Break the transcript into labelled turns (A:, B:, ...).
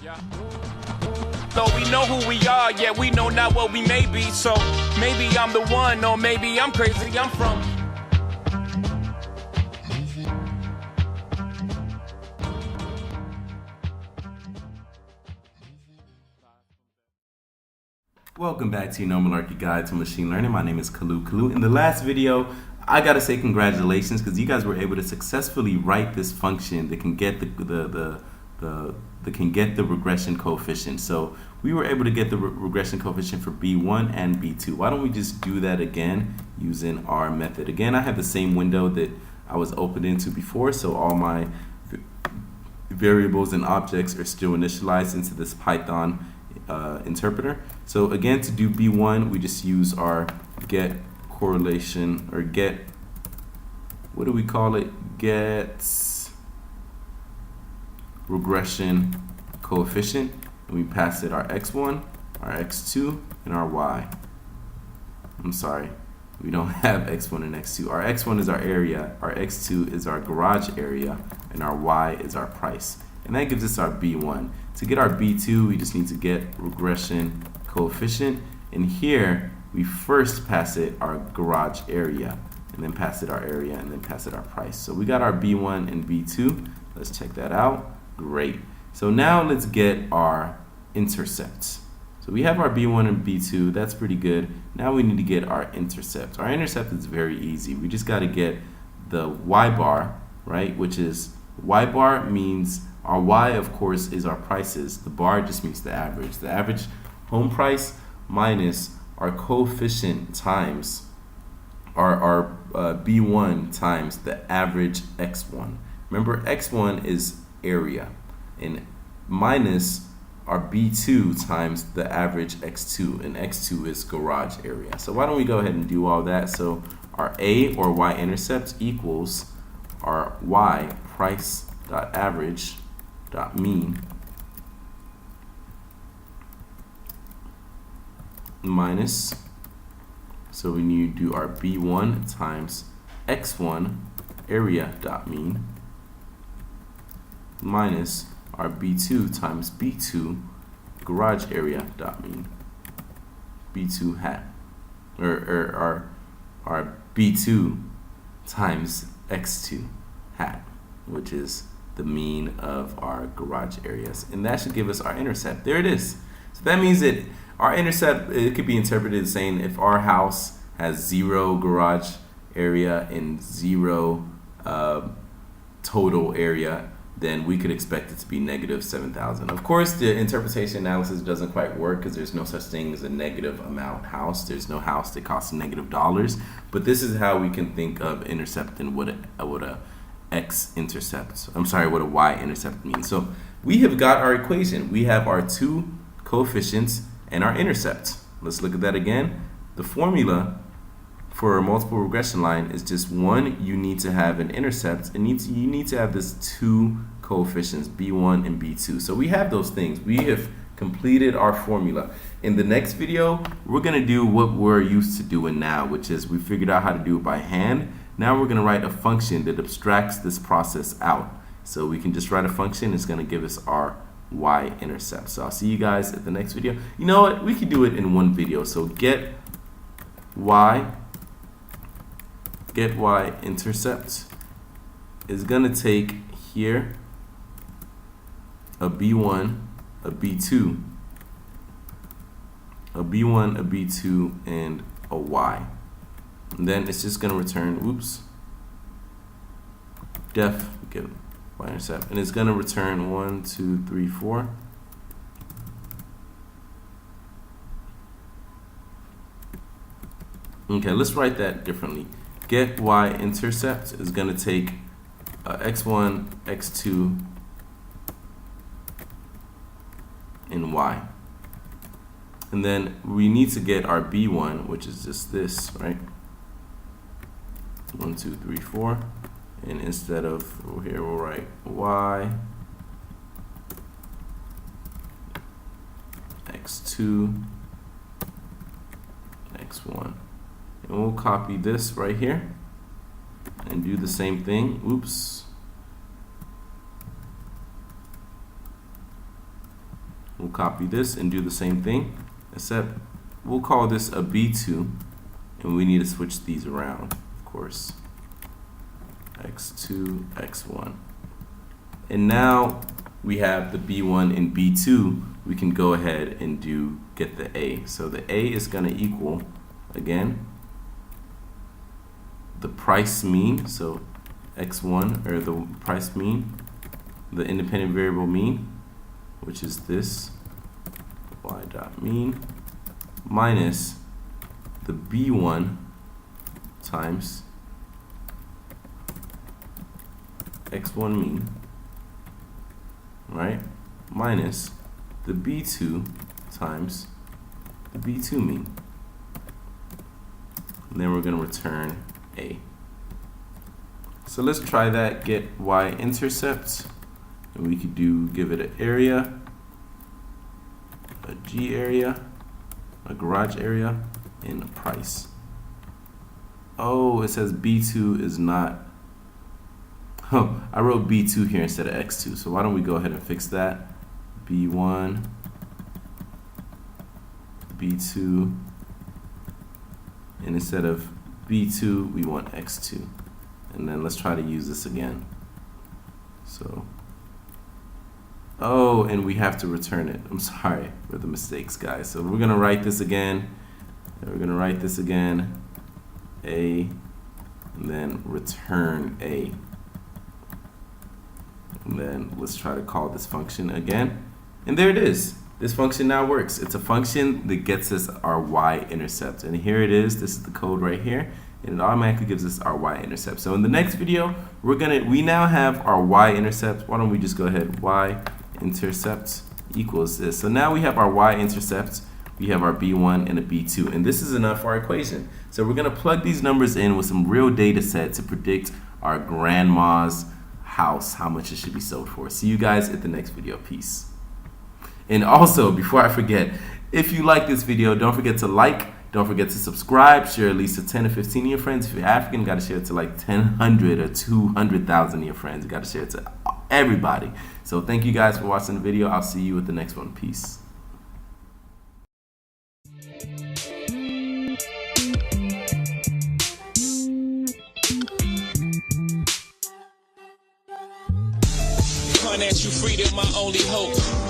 A: Though we know who we are, yet we know not what we may be. So maybe I'm the one, or maybe I'm crazy. I'm from.
B: Welcome back to your No Malarkey Guide to Machine Learning. My name is Kalu. In the last video, I gotta say congratulations because you guys were able to successfully write this function that can get the regression coefficient. So we were able to get the regression coefficient for B1 and B2. Why don't we just do that again using our method? Again, I have the same window that I was opened into before, so all my variables and objects are still initialized into this Python interpreter. So again, to do B1, we just use our get correlation, or get, what do we call it? Get regression coefficient, and we pass it our x1, our x2, and our y. I'm sorry, we don't have x1 and x2. Our x1 is our area, our x2 is our garage area, and our y is our price. And that gives us our B1. To get our B2, we just need to get regression coefficient. And here, we first pass it our garage area, and then pass it our area, and then pass it our price. So we got our B1 and B2. Let's check that out. Great. So now let's get our intercepts. So we have our B1 and B2. That's pretty good. Now we need to get our intercept. Our intercept is very easy. We just got to get the Y bar, right? Which is, Y bar means our Y, of course, is our prices. The bar just means the average. The average home price minus our coefficient times our B1 times the average X1. Remember, X1 is area, and minus our B2 times the average X2, and X2 is garage area. So why don't we go ahead and do all that? So our A, or Y-intercept, equals our Y, price dot average dot mean, minus, so we need to do our B1 times X1 area dot mean, minus our B2 times B2 garage area dot mean, B2 hat, or our B2 times X2 hat, which is the mean of our garage areas. And that should give us our intercept. There it is. So that means that our intercept, it could be interpreted as saying if our house has 0 garage area and 0 total area, then we could expect it to be negative 7,000. Of course, the interpretation analysis doesn't quite work because there's no such thing as a negative amount house. There's no house that costs negative dollars. But this is how we can think of intercept and what a x-intercept, I'm sorry, what a y-intercept means. So we have got our equation. We have our 2 coefficients and our intercept. Let's look at that again. The formula for a multiple regression line is just one, you need to have an intercept, and you need to have this 2 coefficients, B1 and B2. So we have those things. We have completed our formula. In the next video, we're gonna do what we're used to doing now, which is we figured out how to do it by hand. Now we're gonna write a function that abstracts this process out. So we can just write a function, it's gonna give us our y-intercept. So I'll see you guys at the next video. You know what, we could do it in one video. So get y-intercept is gonna take here a B1, a B2, a B1, a B2, and a y. And then it's just going to return, def, get y-intercept, and it's going to return 1, 2, 3, 4. Okay, let's write that differently. Get y-intercept is going to take x1, x2, and y. And then we need to get our B1, which is just this, right? 1, 2, 3, 4. And instead of here, we'll write y, x2, x1. And we'll copy this right here and do the same thing. We'll copy this and do the same thing, except we'll call this a B2, and we need to switch these around, of course. X2, X1. And now we have the B1 and B2. We can go ahead and get the A. So the A is going to equal, again, the price mean. So X1, or the price mean, the independent variable mean, which is this, y dot mean, minus the B1 times X1 mean, right, minus the B2 times the B2 mean. And then we're going to return A. So let's try that, get Y-intercept, and we could give it an area, a G area, a garage area, and a price. Oh, it says B2 is not, oh, I wrote B2 here instead of X2, so why don't we go ahead and fix that. B1, B2, and instead of B2 we want X2. And then let's try to use this again. So, oh, and we have to return it. I'm sorry for the mistakes, guys. So we're gonna write this again, and we're gonna write this again, A, and then return A. And then let's try to call this function again. And there it is. This function now works. It's a function that gets us our y-intercept. And here it is. This is the code right here. And it automatically gives us our y-intercept. So in the next video, we now have our y-intercept. Why don't we just go ahead, y-intercept equals this. So now we have our y-intercept. We have our B1 and a B2. And this is enough for our equation. So we're going to plug these numbers in with some real data set to predict our grandma's house, how much it should be sold for. See you guys at the next video. Peace. And also, before I forget, if you like this video, don't forget to like, don't forget to subscribe, share at least to 10 or 15 of your friends. If you're African, you got to share it to like 100 or 200,000 of your friends. You got to share it to everybody. So thank you guys for watching the video. I'll see you at the next one. Peace.
A: Financial freedom, my only hope.